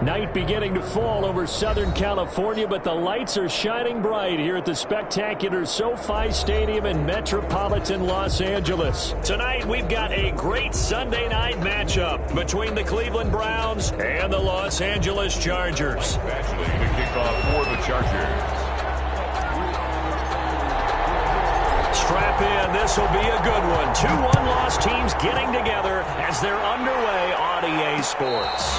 Night beginning to fall over Southern California, but the lights are shining bright here at the spectacular SoFi Stadium in metropolitan Los Angeles. Tonight, we've got a great Sunday night matchup between the Cleveland Browns and the Los Angeles Chargers. Actually, the kickoff for the Chargers. Strap in. This will be a good one. Two one-loss teams getting together as they're underway on EA Sports.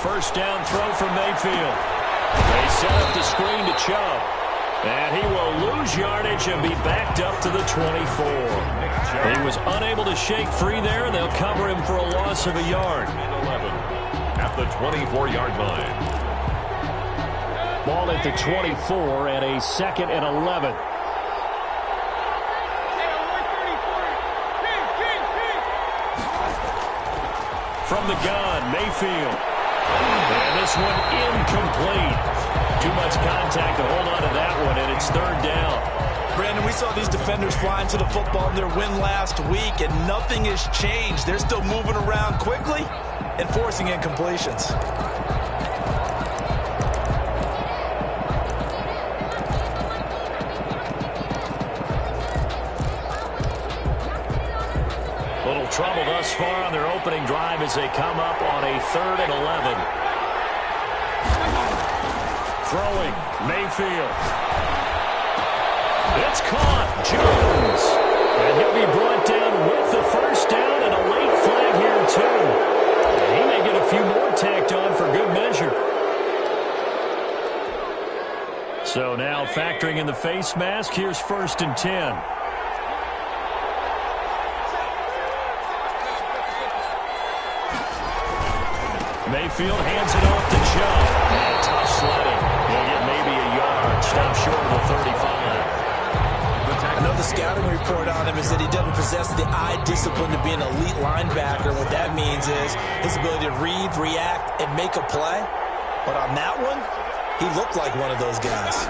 First down throw from Mayfield. They set up the screen to Chubb. And he will lose yardage and be backed up to the 24. He was unable to shake free there, and they'll cover him for a loss of a yard. 11 at the 24-yard line. Ball at the 24 at a 2nd and 11. From the gun, Mayfield. And this one incomplete. Too much contact to hold on to that one, and it's 3rd down. Brandon, we saw these defenders flying to the football in their win last week, and nothing has changed. They're still moving around quickly and forcing incompletions. Little trouble thus far on their opening drive as they come up on a 3rd and 11. Throwing, Mayfield. It's caught, Jones. And he'll be brought down with the first down and a late flag here, too. And he may get a few more tacked on for good measure. So now factoring in the face mask, here's 1st and 10. Mayfield hands it off to Chubb. And tough sledding. He'll get maybe a yard. Stop short of the 35. I know the scouting report on him is that he doesn't possess the eye discipline to be an elite linebacker. What that means is his ability to read, react, and make a play. But on that one, he looked like one of those guys.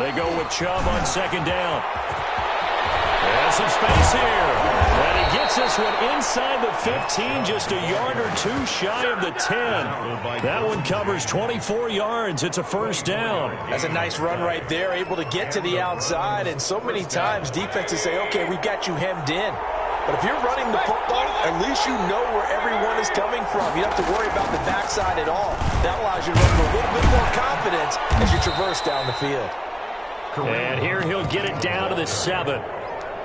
They go with Chubb on 2nd down. There's some space here. And he gets this one inside the 15, just a yard or two shy of the 10. That one covers 24 yards. It's a 1st down. That's a nice run right there, able to get to the outside. And so many times defenses say, okay, we've got you hemmed in. But if you're running the football, at least you know where everyone is coming from. You don't have to worry about the backside at all. That allows you to run with a little bit more confidence as you traverse down the field. And here he'll get it down to the 7.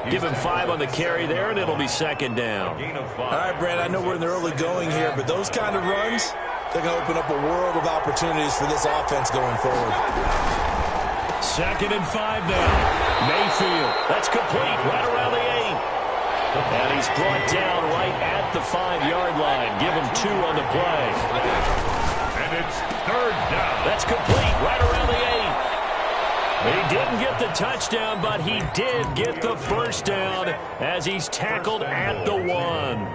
Give him 5 on the carry there, and it'll be 2nd down. All right, Brad, I know we're in the early going here, but those kind of runs, they're going to open up a world of opportunities for this offense going forward. 2nd and 5 now. Mayfield. That's complete right around the 8. And he's brought down right at the 5-yard line. Give him 2 on the play. And it's 3rd down. That's complete right around the 8. He didn't get the touchdown, but he did get the 1st down as he's tackled at the 1.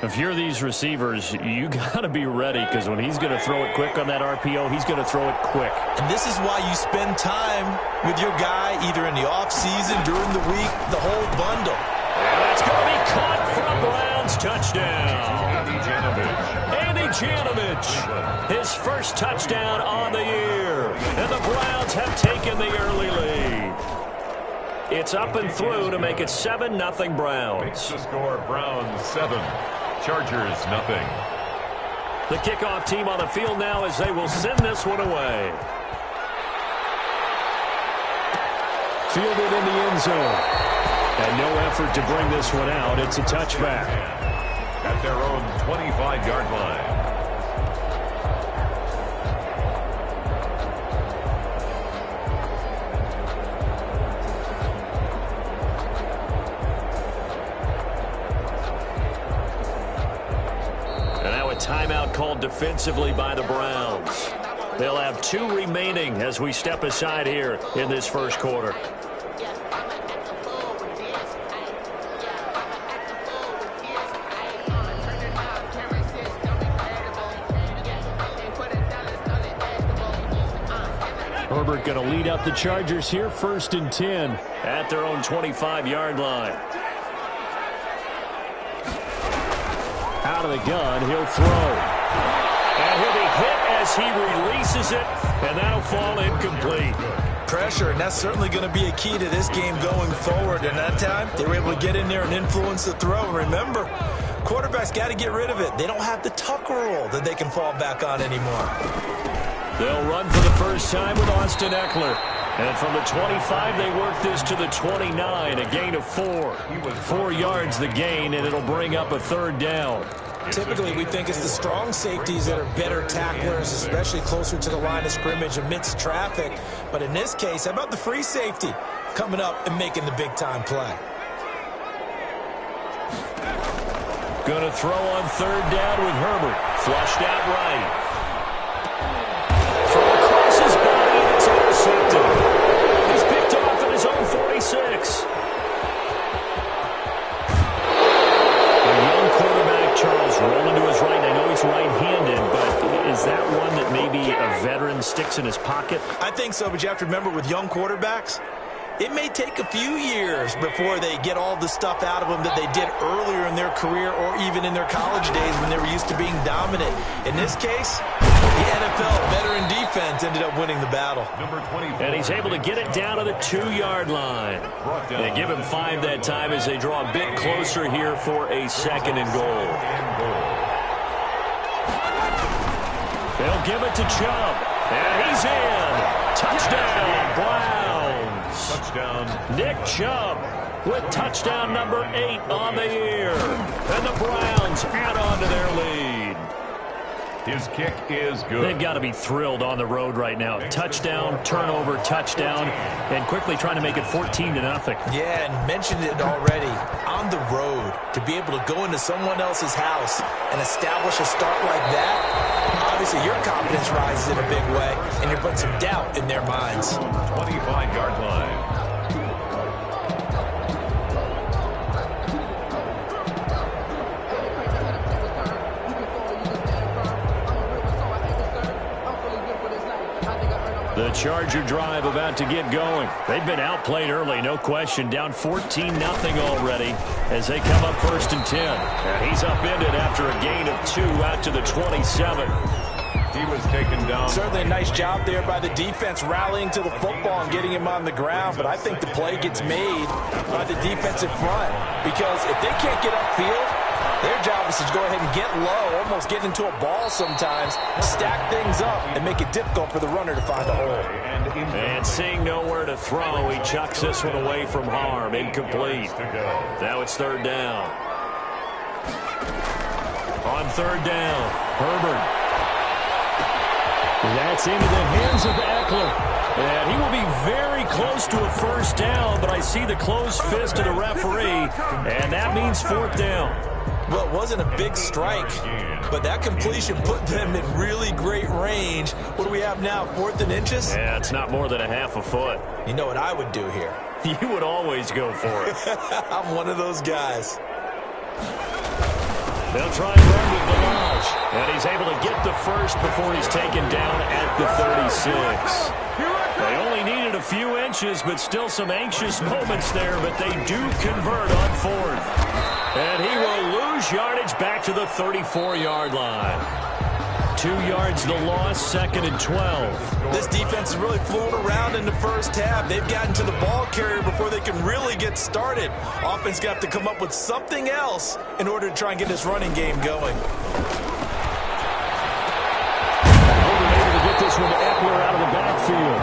If you're these receivers, you got to be ready, because when he's going to throw it quick on that RPO, he's going to throw it quick. And this is why you spend time with your guy either in the offseason, during the week, the whole bundle. And that's going to be caught from Browns. Touchdown. Andy Janovich, his first touchdown on the year. And the Browns have taken the early lead. It's up and through to make it 7-0 Browns. The score, Browns 7, Chargers 0. The kickoff team on the field now as they will send this one away. Fielded in the end zone. And no effort to bring this one out. It's a touchback. At their own 25-yard line. And now a timeout called defensively by the Browns. They'll have 2 remaining as we step aside here in this first quarter. Herbert going to lead up the Chargers here, 1st and 10 at their own 25-yard line. Out of the gun, he'll throw. And he'll be hit as he releases it, and that'll fall incomplete. Pressure, and that's certainly going to be a key to this game going forward. And that time, they were able to get in there and influence the throw. Remember, quarterbacks got to get rid of it. They don't have the tuck rule that they can fall back on anymore. They'll run for the first time with Austin Eckler. And from the 25, they work this to the 29, a gain of 4. 4 yards the gain, and it'll bring up a 3rd down. Typically, we think it's the strong safeties that are better tacklers, especially closer to the line of scrimmage amidst traffic. But in this case, how about the free safety coming up and making the big-time play? Going to throw on 3rd down with Herbert. Flushed out right. Throw across his body, and it's intercepted. He's picked off at his own 46. Charles rolling to his right. I know he's right-handed, but is that one that maybe a veteran sticks in his pocket? I think so, but you have to remember with young quarterbacks, it may take a few years before they get all the stuff out of them that they did earlier in their career or even in their college days when they were used to being dominant. In this case, the NFL veteran defense ended up winning the battle. And he's able to get it down to the 2-yard line. They give him 5 that time as they draw a bit closer here for a 2nd and goal. They'll give it to Chubb. And he's in. Touchdown, Browns. Touchdown. Nick Chubb with touchdown number 8 on the year. And the Browns add on to their lead. His kick is good. They've got to be thrilled on the road right now. Touchdown, turnover, touchdown, and quickly trying to make it 14-0. Yeah, and mentioned it already. On the road, to be able to go into someone else's house and establish a start like that, obviously your confidence rises in a big way, and you're putting some doubt in their minds. 25-yard line. The Charger drive about to get going. They've been outplayed early, no question. Down 14-0 already as they come up 1st and 10. And he's upended after a gain of 2 out to the 27. He was taken down. Certainly a nice job there by the defense rallying to the football and getting him on the ground. But I think the play gets made by the defensive front because if they can't get upfield, their job is to go ahead and get low, almost get into a ball sometimes, stack things up, and make it difficult for the runner to find a hole. And seeing nowhere to throw, he chucks this one away from harm. Incomplete. Now it's 3rd down. On 3rd down, Herbert. That's into the hands of Eckler. And he will be very close to a 1st down, but I see the closed fist of the referee, and that means 4th down. Well, it wasn't a big strike, but that completion put them in really great range. What do we have now, 4th and inches? Yeah, it's not more than a half a foot. You know what I would do here? You would always go for it. I'm one of those guys. They'll try and run with Balaj, and he's able to get the first before he's taken down at the 36. They only needed a few inches, but still some anxious moments there, but they do convert on 4th. And he will lose yardage back to the 34-yard line. 2 yards the loss, 2nd and 12. This defense is really flown around in the first half. They've gotten to the ball carrier before they can really get started. Offense got to come up with something else in order to try and get this running game going. Able to get this one to Eckler out of the backfield.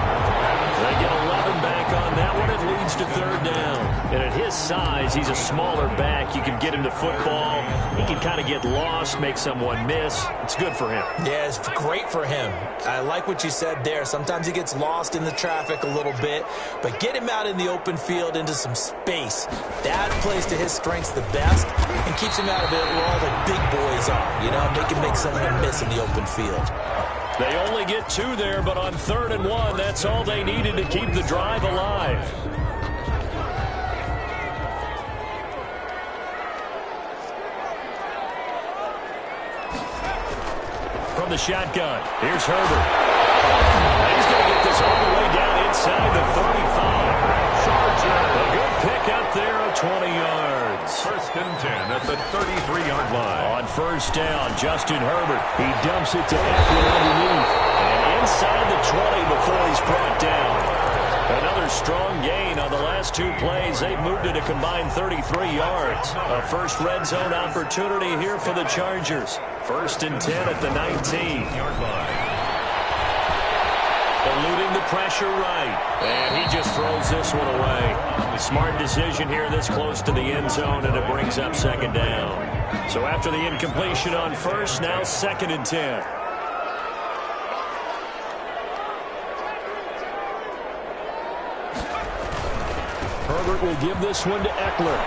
They get 11 back on that one. It leads to 3rd down. And at his size, he's a smaller back. You can get him the football. He can kind of get lost, make someone miss. It's good for him. Yeah, it's great for him. I like what you said there. Sometimes he gets lost in the traffic a little bit, but get him out in the open field into some space. That plays to his strengths the best and keeps him out of it where all the big boys are, you know, make him make someone miss in the open field. They only get 2 there, but on 3rd and 1, that's all they needed to keep the drive alive. From the shotgun, here's Herbert. He's going to get this all the way down inside the 35. A good pick up there of 20 yards. 1st and 10 at the 33-yard line. On 1st down, Justin Herbert. He dumps it to Eckler underneath. And inside the 20 before he's brought down. Another strong gain on the last 2 plays. They've moved it a combined 33 yards. A first red zone opportunity here for the Chargers. 1st and 10 at the 19-yard line. Eluding the pressure right. And he just throws this one away. Smart decision here this close to the end zone, and it brings up 2nd down. So after the incompletion on 1st, now 2nd and 10. Herbert will give this one to Eckler.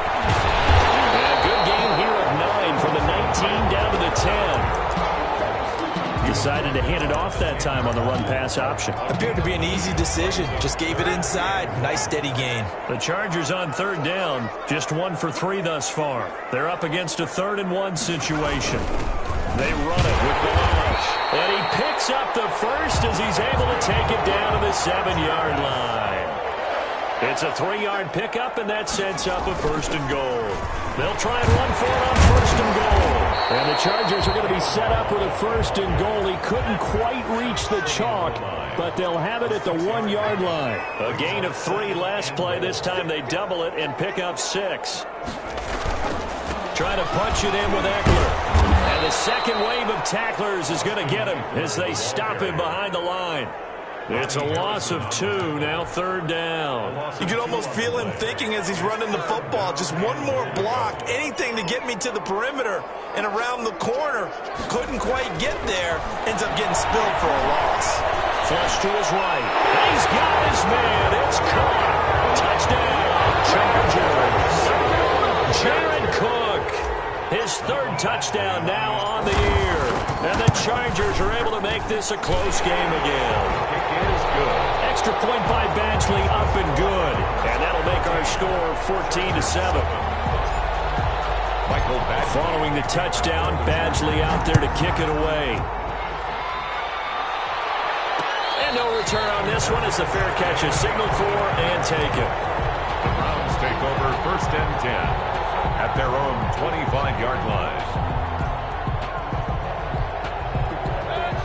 And a good game here of 9 from the 19 down to the 10. Decided to hand it off that time on the run-pass option. Appeared to be an easy decision. Just gave it inside. Nice steady gain. The Chargers on 3rd down. Just 1 for 3 thus far. They're up against a 3rd and 1 situation. They run it with Balaj. And he picks up the first as he's able to take it down to the 7-yard line. It's a 3-yard pickup, and that sets up a 1st and goal. They'll try and run for it on 1st and goal. And the Chargers are going to be set up with a 1st and goal. He couldn't quite reach the chalk, but they'll have it at the 1-yard line. A gain of 3 last play. This time they double it and pick up 6. Trying to punch it in with Eckler. And the second wave of tacklers is going to get him as they stop him behind the line. It's a loss of 2, now 3rd down. You can almost feel him thinking as he's running the football. Just one more block, anything to get me to the perimeter and around the corner. Couldn't quite get there. Ends up getting spilled for a loss. Flush to his right. He's got his man. It's caught. Touchdown, Chargers. Jared Cook. His 3rd touchdown now on the year. And the Chargers are able to make this a close game again. Kick is good. Extra point by Badgley, up and good. And that'll make our score 14-7. Michael Badgley. Following the touchdown, Badgley out there to kick it away. And no return on this one as the fair catch is signaled for and taken. The Browns take over 1st and 10 at their own 25-yard line.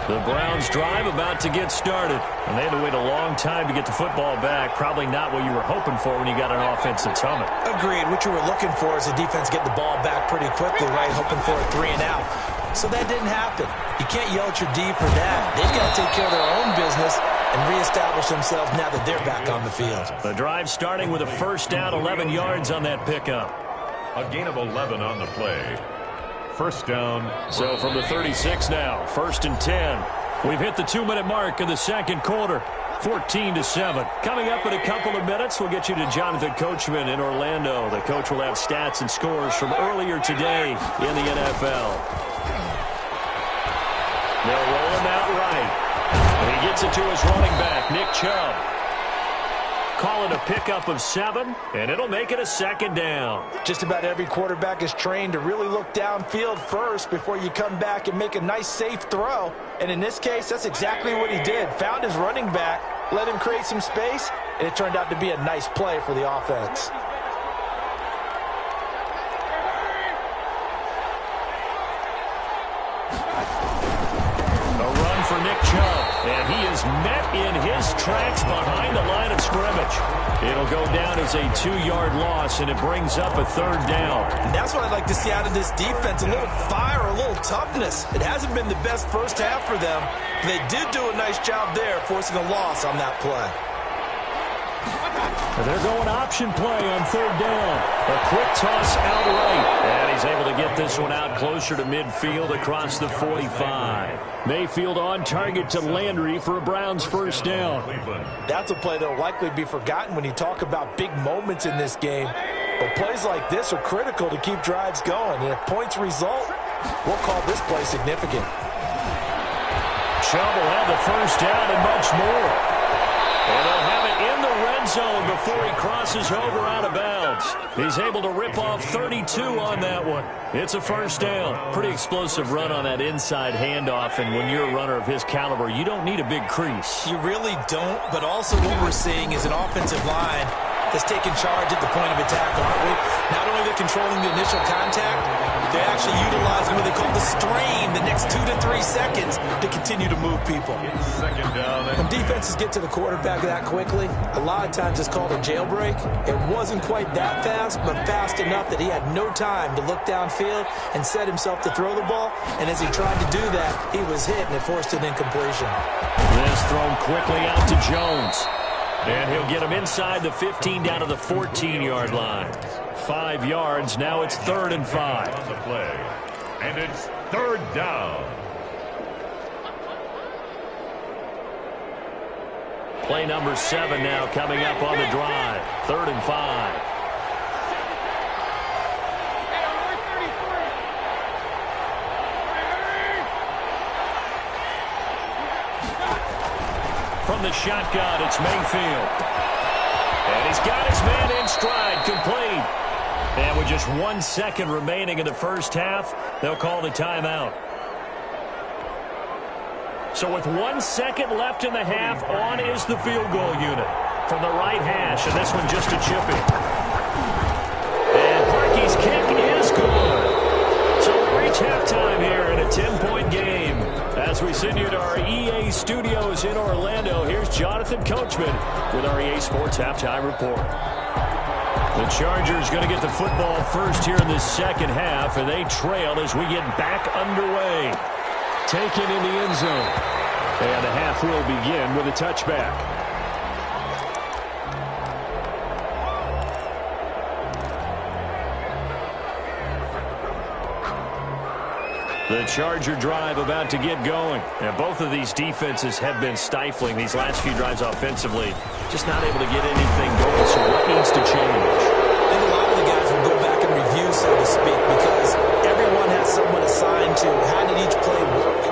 The Browns drive about to get started. And they had to wait a long time to get the football back. Probably not what you were hoping for when you got an offense that's humming. Agreed. What you were looking for is the defense get the ball back pretty quickly, right? Hoping for a 3 and out. So that didn't happen. You can't yell at your D for that. They've got to take care of their own business and reestablish themselves now that they're back on the field. The drive starting with a 1st down, 11 yards on that pickup. A gain of 11 on the play. 1st down. So from the 36 now, 1st and 10. We've hit the 2-minute mark in the 2nd quarter. 14-7. Coming up in a couple of minutes, we'll get you to Jonathan Coachman in Orlando. The coach will have stats and scores from earlier today in the NFL. They'll roll him out right. And he gets it to his running back, Nick Chubb. Call it a pickup of 7, and it'll make it a 2nd down. Just about every quarterback is trained to really look downfield first before you come back and make a nice, safe throw. And in this case, that's exactly what he did. Found his running back, let him create some space, and it turned out to be a nice play for the offense. A run for Nick Chubb. And he is met in his tracks behind the line of scrimmage. It'll go down as a 2-yard loss, and it brings up a 3rd down. And that's what I'd like to see out of this defense, a little fire, a little toughness. It hasn't been the best first half for them. They did do a nice job there, forcing a loss on that play. They're going option play on 3rd down. A quick toss out right. And he's able to get this one out closer to midfield across the 45. Mayfield on target to Landry for a Browns 1st down. That's a play that will likely be forgotten when you talk about big moments in this game. But plays like this are critical to keep drives going. And if points result, we'll call this play significant. Job will have the first down and much more. And they'll have it in the red zone before he crosses over out of bounds. He's able to rip off 32 on that one. It's a first down. Pretty explosive run on that inside handoff, and when you're a runner of his caliber, you don't need a big crease. You really don't, but also what we're seeing is an offensive line that's taking charge at the point of attack, aren't we? Not only they're controlling the initial contact, they actually utilize what they call the strain the next 2 to 3 seconds to continue to move people. Second down. When defenses get to the quarterback that quickly, a lot of times it's called a jailbreak. It wasn't quite that fast, but fast enough that he had no time to look downfield and set himself to throw the ball. And as he tried to do that, he was hit and it forced an incompletion. This thrown quickly out to Jones. And he'll get him inside the 15 down to the 14-yard line. 5 yards. Now it's 3rd and 5. On the play. And it's 3rd down. Play number 7 now coming up on the drive. 3rd and 5. From the shotgun, it's Mayfield. And he's got his man in stride, complete. And with just 1 second remaining in the first half, they'll call the timeout. So with 1 second left in the half, on is the field goal unit from the right hash, and this one just a chippy. And Parkey's kick is good. So we reach halftime here in a 10-point game. As we send you to our EA studios in Orlando, here's Jonathan Coachman with our EA Sports Halftime Report. The Chargers going to get the football first here in the second half, and they trail as we get back underway. Taken in the end zone. And the half will begin with a touchback. The Charger drive about to get going. And both of these defenses have been stifling these last few drives offensively. Just not able to get anything going, so what needs to change? I think a lot of the guys will go back and review, so to speak, because everyone has someone assigned to how did each play work.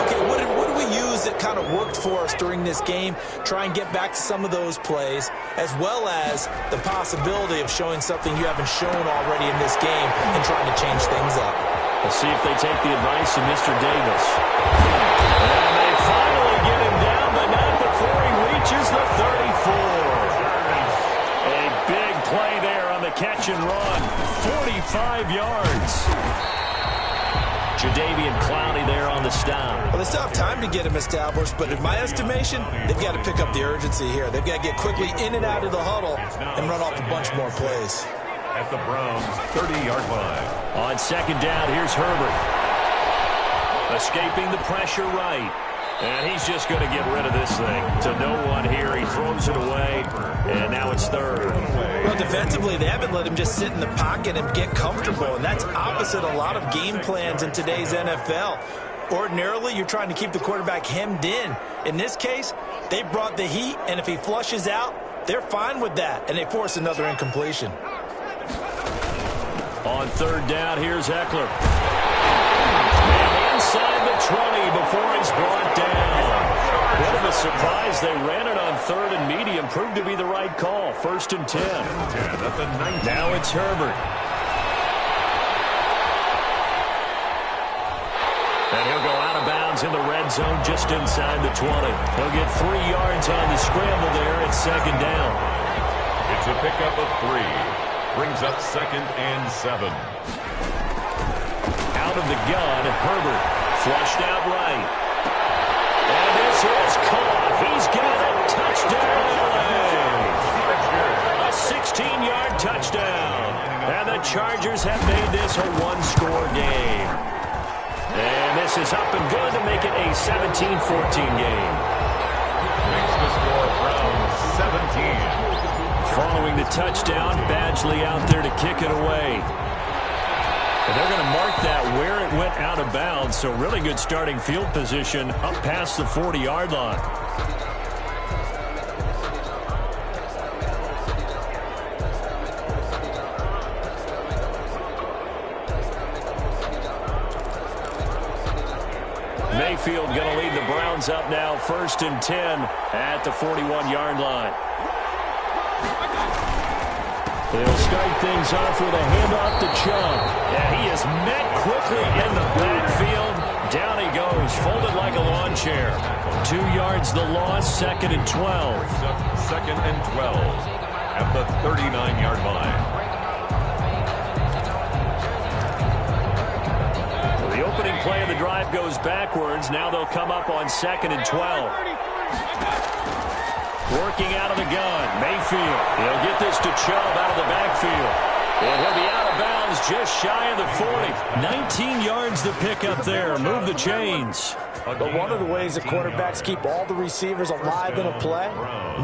Okay, what did we use that kind of worked for us during this game? Try and get back to some of those plays, as well as the possibility of showing something you haven't shown already in this game and trying to change things up. Let's see if they take the advice of Mr. Davis. And they finally get him down, but not before he reaches the 34. A big play there on the catch and run. 45 yards. Jadeveon Clowney there on the stop. Well, they still have time to get him established, but in my estimation, they've got to pick up the urgency here. They've got to get quickly in and out of the huddle and run off a bunch more plays. At the Browns' 30-yard line. On second down, here's Herbert. Escaping the pressure right. And he's just going to get rid of this thing. To no one here. He throws it away. And now it's 3rd. Well, defensively, they haven't let him just sit in the pocket and get comfortable. And that's opposite a lot of game plans in today's NFL. Ordinarily, you're trying to keep the quarterback hemmed in. In this case, they brought the heat. And if he flushes out, they're fine with that. And they force another incompletion. On 3rd down, here's Eckler. And inside the 20 before he's brought down. What of a surprise. They ran it on 3rd and medium. Proved to be the right call. 1st and 10. At the 19. Now it's Herbert. And he'll go out of bounds in the red zone just inside the 20. He'll get 3 yards on the scramble there at 2nd down. It's a pickup of 3. Brings up 2nd and 7. Out of the gun, Herbert flushed out right. And this is caught. He's got it. Touchdown. A 16-yard touchdown. And the Chargers have made this a one-score game. And this is up and good to make it a 17-14 game. Makes the score Browns 17. Following the touchdown, Badgley out there to kick it away. And they're going to mark that where it went out of bounds, so really good starting field position up past the 40-yard line. Mayfield going to lead the Browns up now, 1st and 10 at the 41-yard line. They'll start things off with a handoff to Chubb. Yeah, he is met quickly in the backfield. Down he goes, folded like a lawn chair. 2 yards the loss, 2nd and 12. 2nd and 12 at the 39-yard line. The opening play of the drive goes backwards. Now they'll come up on 2nd and 12. Working out of the gun, Mayfield. He'll get this to Chubb out of the backfield. And he'll be out of bounds just shy of the 40. 19 yards to pick up there. Move the chains. But one of the ways the quarterbacks keep all the receivers alive in a play,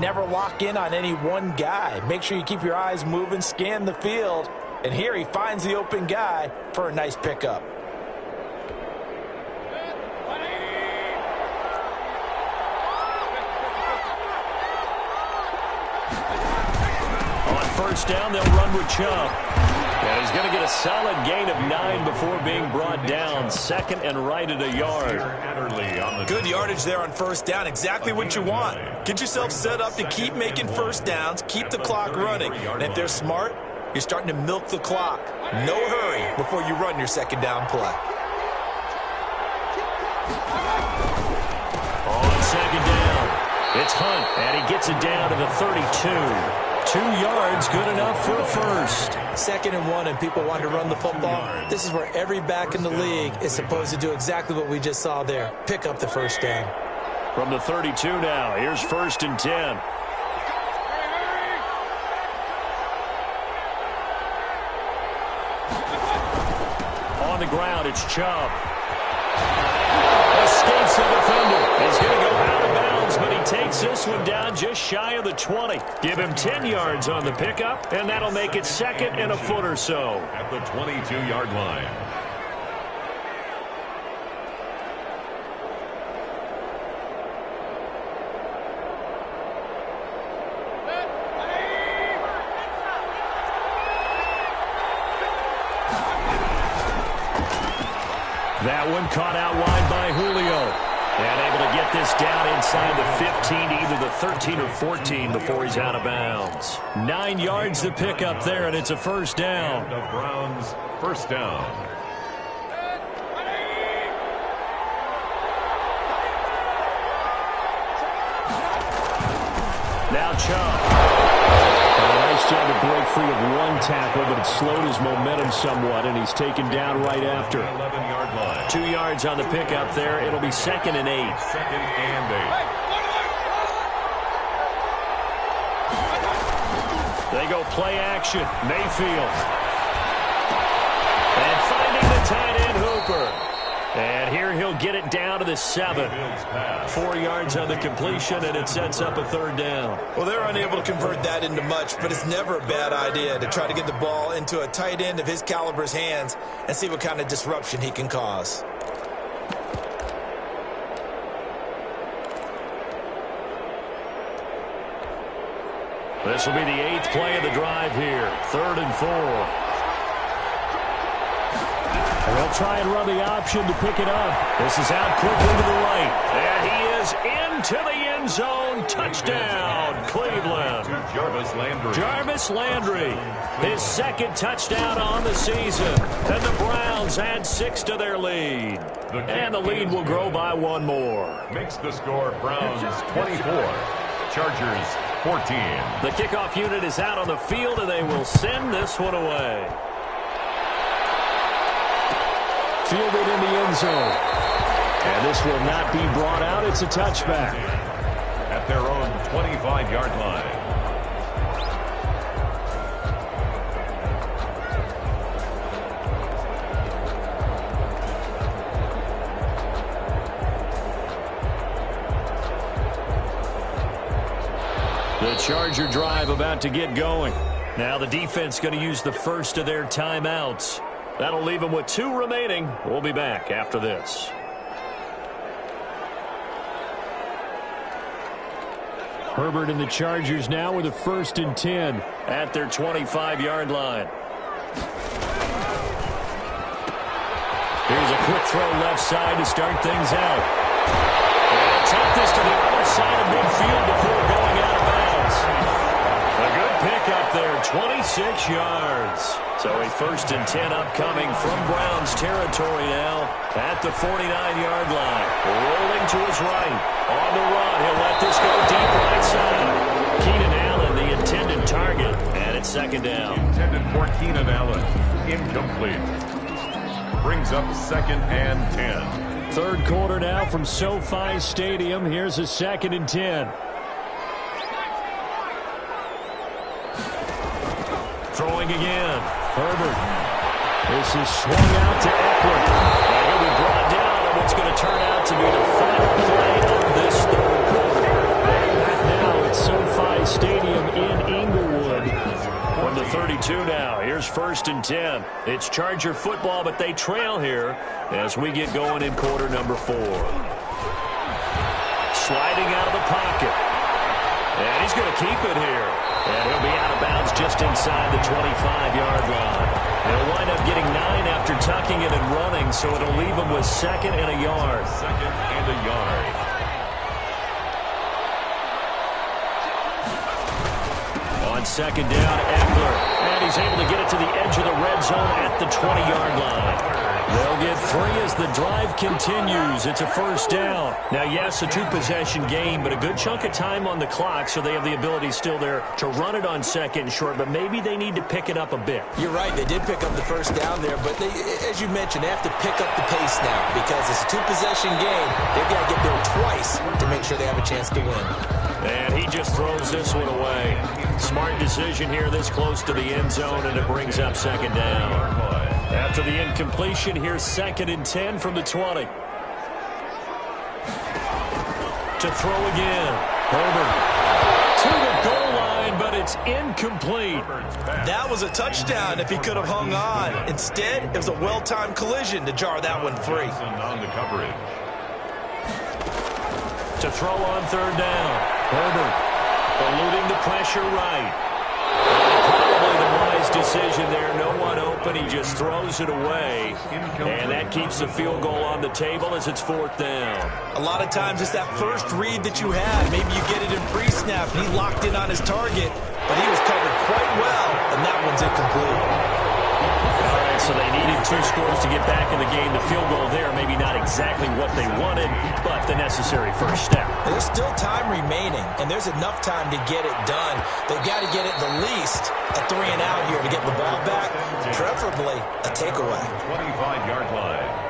never lock in on any one guy. Make sure you keep your eyes moving, scan the field. And here he finds the open guy for a nice pickup. First down, they'll run with Chubb. And he's going to get a solid gain of 9 before being brought down. 2nd and right at a yard. Good yardage there on first down. Exactly what you want. Get yourself set up to keep making first downs, keep the clock running. And if they're smart, you're starting to milk the clock. No hurry before you run your 2nd down play. On 2nd down, it's Hunt, and he gets it down to the 32. 2 yards, good enough for a first. 2nd and 1, and people want to run the football. This is where every back in the league is supposed to do exactly what we just saw there. Pick up the first down. From the 32 now, here's 1st and 10. On the ground, it's Chubb. Escapes the defender. He's going to go out of bounds, but he takes this one down just shy of the 20. Give him 10 yards on the pickup, and that'll make it 2nd and a foot or so. At the 22-yard line. That one caught out wide by Julio. And able to get this down inside the 15 to either the 13 or 14 before he's out of bounds. 9 yards to pick up there, and it's a first down. The Browns, first down. Now Chubb. Nice job to break free of one tackle, but it slowed his momentum somewhat, and he's taken down right after. 11-yard line. 2 yards on the pickup there. It'll be 2nd and 8. 2nd and 8. They go play action. Mayfield. And finding the tight end Hooper. And here he'll get it down to the 7. 4 yards on the completion, and it sets up a 3rd down. Well, they're unable to convert that into much, but it's never a bad idea to try to get the ball into a tight end of his caliber's hands and see what kind of disruption he can cause. This will be the 8th play of the drive here. 3rd and 4. And they'll try and run the option to pick it up. This is out quickly to the right. And he is into the end zone. Touchdown, Cleveland. Jarvis Landry. Jarvis Landry, his 2nd touchdown on the season. And the Browns add 6 to their lead. And the lead will grow by 1 more. Makes the score Browns 24, Chargers 14. The kickoff unit is out on the field, and they will send this one away. Fielded in the end zone. And this will not be brought out. It's a touchback. At their own 25-yard line. The Charger drive about to get going. Now the defense going to use the first of their timeouts. That'll leave them with 2 remaining. We'll be back after this. Herbert and the Chargers now with a 1st and 10 at their 25-yard line. Here's Here's a quick throw left side to start things out. And take this to the other side of midfield before going out of bounds. A good pickup there, 26 yards. So a 1st and 10 upcoming from Browns territory now at the 49-yard line. Rolling to his right. On the run, he'll let this go deep right side. Keenan Allen, the intended target, and it's 2nd down. Intended for Keenan Allen. Incomplete. Brings up 2nd and 10. 3rd quarter now from SoFi Stadium. Here's a 2nd and 10. Throwing again. Herbert. This is swung out to Eckler. And he'll be brought down on what's going to turn out to be the final play of this 3rd quarter. Back now at SoFi Stadium in Inglewood. From the 32 now. Here's 1st and 10. It's Charger football, but they trail here as we get going in quarter number 4. Sliding out of the pocket. And he's going to keep it here. And he'll be out of bounds just inside the 25-yard line. He'll wind up getting 9 after tucking it and running, so it'll leave him with 2nd and a yard. 2nd and a yard. On 2nd down, Eckler. And he's able to get it to the edge of the red zone at the 20-yard line. They'll get 3 as the drive continues. It's a 1st down. Now, yes, a 2-possession game, but a good chunk of time on the clock, so they have the ability still there to run it on 2nd and short, but maybe they need to pick it up a bit. You're right. They did pick up the 1st down there, but they, as you mentioned, they have to pick up the pace now because it's a 2-possession game. They've got to get there twice to make sure they have a chance to win. And he just throws this one away. Smart decision here this close to the end zone, and it brings up 2nd down. After the incompletion, here's 2nd and 10 from the 20. To throw again. Herbert to the goal line, but it's incomplete. That was a touchdown if he could have hung on. Instead, it was a well-timed collision to jar that one free. On the coverage. To throw on 3rd down. Herbert eluding the pressure right. Probably the wise decision there. No one open. He just throws it away. And that keeps the field goal on the table as it's 4th down. A lot of times it's that first read that you have. Maybe you get it in pre-snap and he locked in on his target, but he was covered quite well, and that one's incomplete. All right, so they needed 2 scores to get back in the game. The field goal there, maybe not exactly what they wanted, but the necessary first step. There's still time remaining, and there's enough time to get it done. They've got to get it the least a 3 and out here to get the ball back, preferably a takeaway. 25-yard line.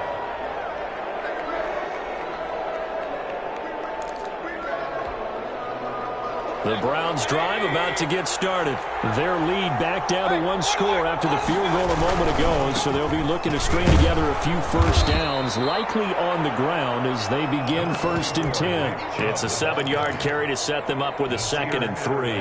The Browns drive about to get started. Their lead back down to 1 score after the field goal a moment ago, so they'll be looking to string together a few first downs, likely on the ground as they begin 1st and 10. It's a 7-yard carry to set them up with a 2nd and 3.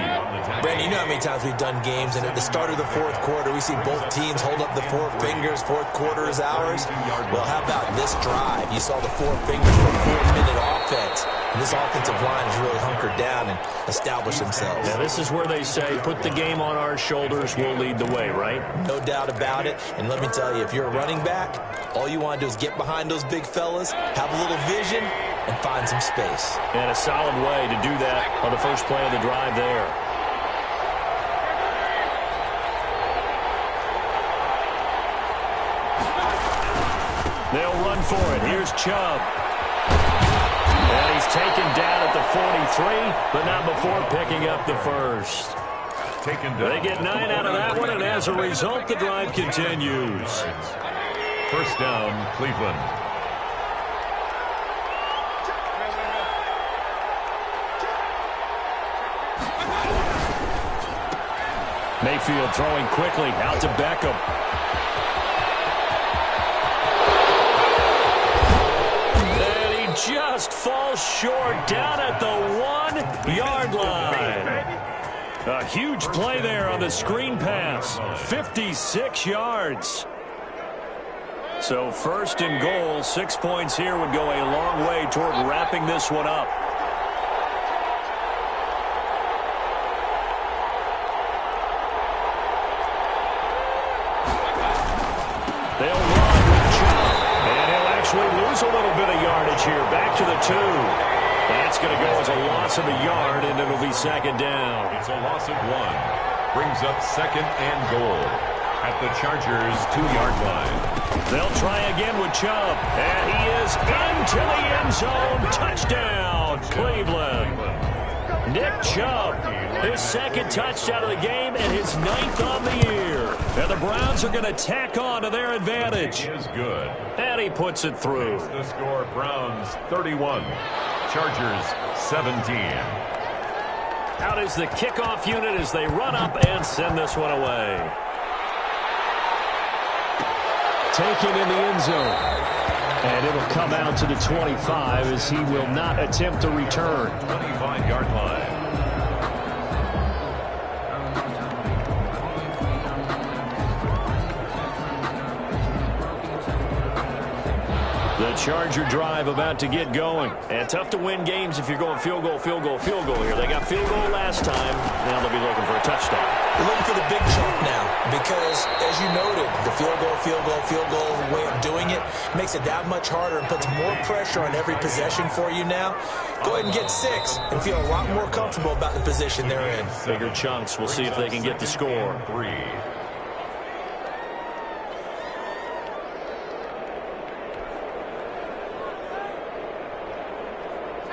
Brandon, you know how many times we've done games, and at the start of the 4th quarter, we see both teams hold up the 4 fingers. 4th quarter is ours. Well, how about this drive? You saw the 4 fingers for a 4-minute offense. And this offensive line has really hunkered down and established themselves. Now, this is where they say, put the game on our shoulders, we'll lead the way, right? No doubt about it. And let me tell you, if you're a running back, all you want to do is get behind those big fellas, have a little vision, and find some space. And a solid way to do that on the first play of the drive there. They'll run for it. Here's Chubb. And he's taken down at the 43, but not before picking up the first. They get 9 out of that one, and as a result, the drive continues. 1st down, Cleveland. Mayfield throwing quickly out to Beckham. Just falls short down at the 1-yard line. A huge play there on the screen pass. 56 yards. So 1st and goal, 6 points here would go a long way toward wrapping this one up. They'll run with Chubb. And to the 2. That's going to go as a loss of a yard, and it'll be second down. It's a loss of 1. Brings up second and goal at the Chargers' 2-yard line. They'll try again with Chubb. And he is into the end zone. Touchdown, Cleveland. Nick Chubb, his second touchdown of the game and his 9th on the year. And the Browns are going to tack on to their advantage. Is good. And he puts it through. It's the score, Browns 31, Chargers 17. Out is the kickoff unit as they run up and send this one away. Taken in the end zone. And it'll come out to the 25 as he will not attempt to return. 25-yard line. The Charger drive about to get going. And tough to win games if you're going field goal, field goal, field goal here. They got field goal last time. Now they'll be looking for a touchdown. They're looking for the big chunk now because, as you noted, the field goal way of doing it makes it that much harder and puts more pressure on every possession for you now. Go ahead and get 6 and feel a lot more comfortable about the position they're in. Bigger chunks. We'll see if they can get the score. 3.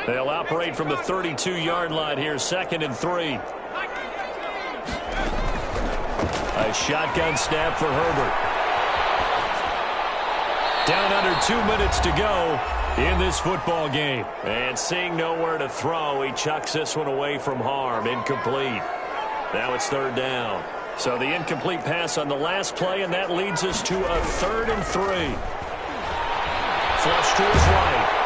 They'll operate from the 32-yard line here, 2nd and 3. A shotgun snap for Herbert. Down under 2 minutes to go in this football game. And seeing nowhere to throw, he chucks this one away from harm. Incomplete. Now it's 3rd down. So the incomplete pass on the last play, and that leads us to a 3rd and 3. Flush to his right.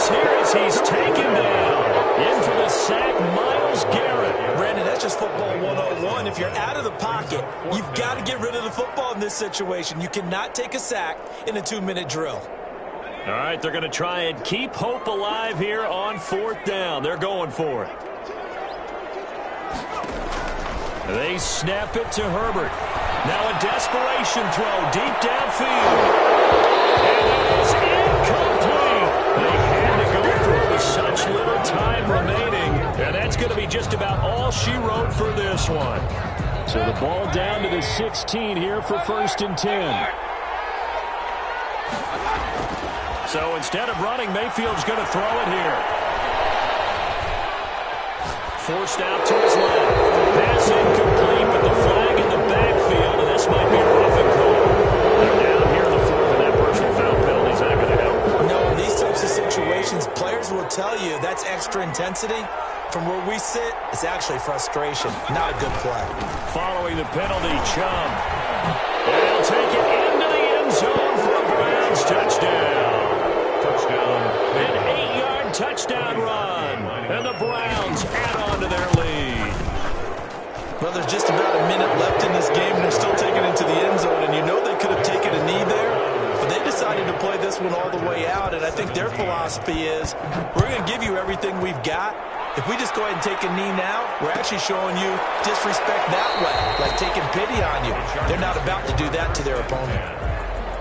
Here as he's taken down. In for the sack, Myles Garrett. Brandon, that's just football 101. If you're out of the pocket, you've got to get rid of the football in this situation. You cannot take a sack in a 2-minute drill. All right, they're going to try and keep hope alive here on 4th down. They're going for it. They snap it to Herbert. Now a desperation throw deep downfield. And it is incomplete. They had to go through with such little time remaining. And that's going to be just about all she wrote for this one. So the ball down to the 16 here for 1st and 10. So instead of running, Mayfield's going to throw it here. Forced out to his left. Pass incomplete, but the flag in the backfield, and this might be a roughing call. They're down here in the 4th, and that personal foul penalty's not going to help. No, in these types of situations, players will tell you that's extra intensity. From where we sit, it's actually frustration. Not a good play. Following the penalty, Chubb. And he'll take it into the end zone for a Browns touchdown. An 8-yard touchdown run. And the Browns add on to their lead. Well, there's just about a minute left in this game, and they're still taking it to the end zone. And you know they could have taken a knee there, but they decided to play this one all the way out. And I think their philosophy is, we're going to give you everything we've got. If we just go ahead and take a knee now, we're actually showing you disrespect that way, like taking pity on you. They're not about to do that to their opponent.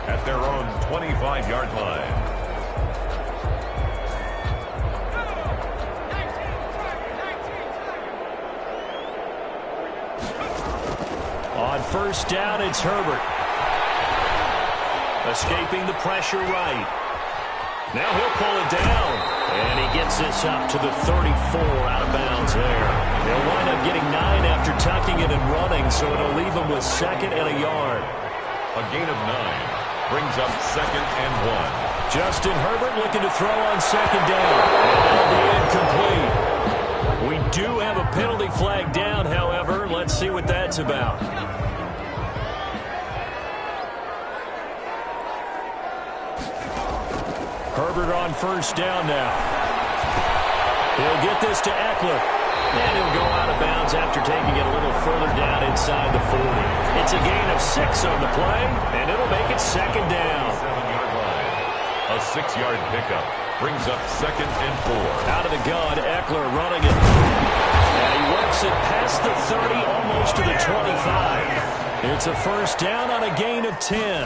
At their own 25-yard line. On 1st down, it's Herbert. Escaping the pressure right. Now he'll pull it down. And he gets this up to the 34 out of bounds there. They'll wind up getting 9 after tucking it and running, so it'll leave them with 2nd and a yard. A gain of 9 brings up 2nd and 1. Justin Herbert looking to throw on 2nd down. And that'll be incomplete. We do have a penalty flag down, however. Let's see what that's about. Herbert on 1st down now. He'll get this to Eckler. And he'll go out of bounds after taking it a little further down inside the 40. It's a gain of 6 on the play, and it'll make it 2nd down. 7-yard line. A 6-yard pickup brings up 2nd and 4. Out of the gun, Eckler running it. And he works it past the 30, almost to the 25. It's a 1st down on a gain of 10.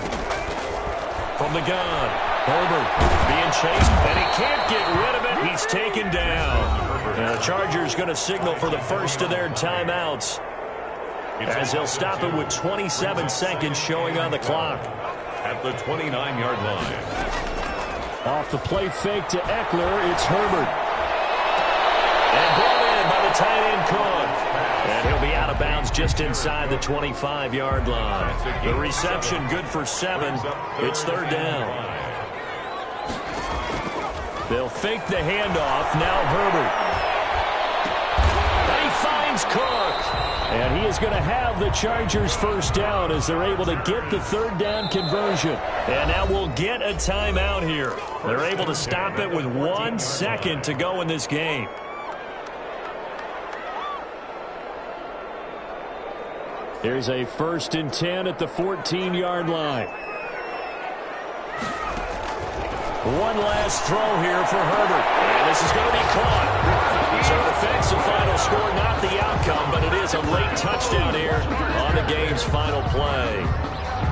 From the gun, Herbert being chased can't get rid of it. He's taken down. And the Chargers going to signal for the first of their timeouts, as they'll stop it with 27 seconds showing on the clock. At the 29-yard line. Off the play fake to Eckler, it's Herbert. And brought in by the tight end Cook. And he'll be out of bounds just inside the 25-yard line. The reception good for 7. It's third down. They'll fake the handoff. Now Herbert. He finds Cook. And he is going to have the Chargers first down as they're able to get the third down conversion. And now we'll get a timeout here. They're able to stop it with 1 second to go in this game. Here's a 1st and 10 at the 14-yard line. One last throw here for Herbert. And this is going to be caught. So defensive final score, not the outcome, but it is a late touchdown here on the game's final play.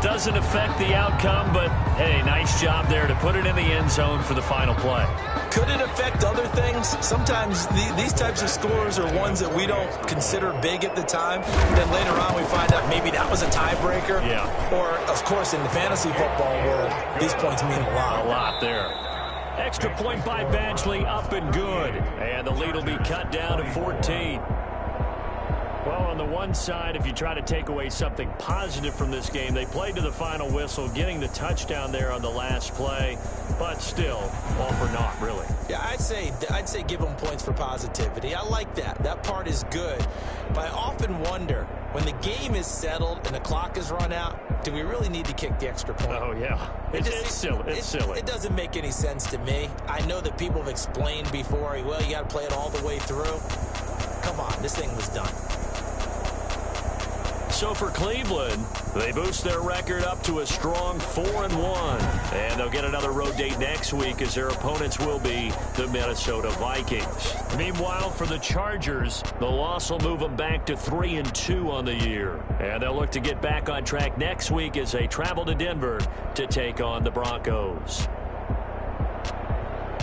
Doesn't affect the outcome, but, hey, nice job there to put it in the end zone for the final play. Could it affect other things? Sometimes these types of scores are ones that we don't consider big at the time. Then later on we find out maybe that was a tiebreaker. Yeah. Or, of course, in the fantasy football world, these points mean a lot. A lot there. Extra point by Badgley, up and good. And the lead will be cut down to 14. Well, on the one side, if you try to take away something positive from this game, they played to the final whistle, getting the touchdown there on the last play, but still, all for naught, really. Yeah, I'd say give them points for positivity. I like that. That part is good. But I often wonder, when the game is settled and the clock is run out, do we really need to kick the extra point? Oh, yeah. It's silly. It's silly. It doesn't make any sense to me. I know that people have explained before, well, you got to play it all the way through. Come on, this thing was done. So for Cleveland, they boost their record up to a strong 4-1. And they'll get another road date next week as their opponents will be the Minnesota Vikings. Meanwhile, for the Chargers, the loss will move them back to 3-2 on the year. And they'll look to get back on track next week as they travel to Denver to take on the Broncos.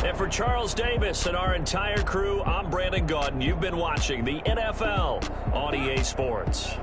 And for Charles Davis and our entire crew, I'm Brandon Gaudin. You've been watching the NFL on EA Sports.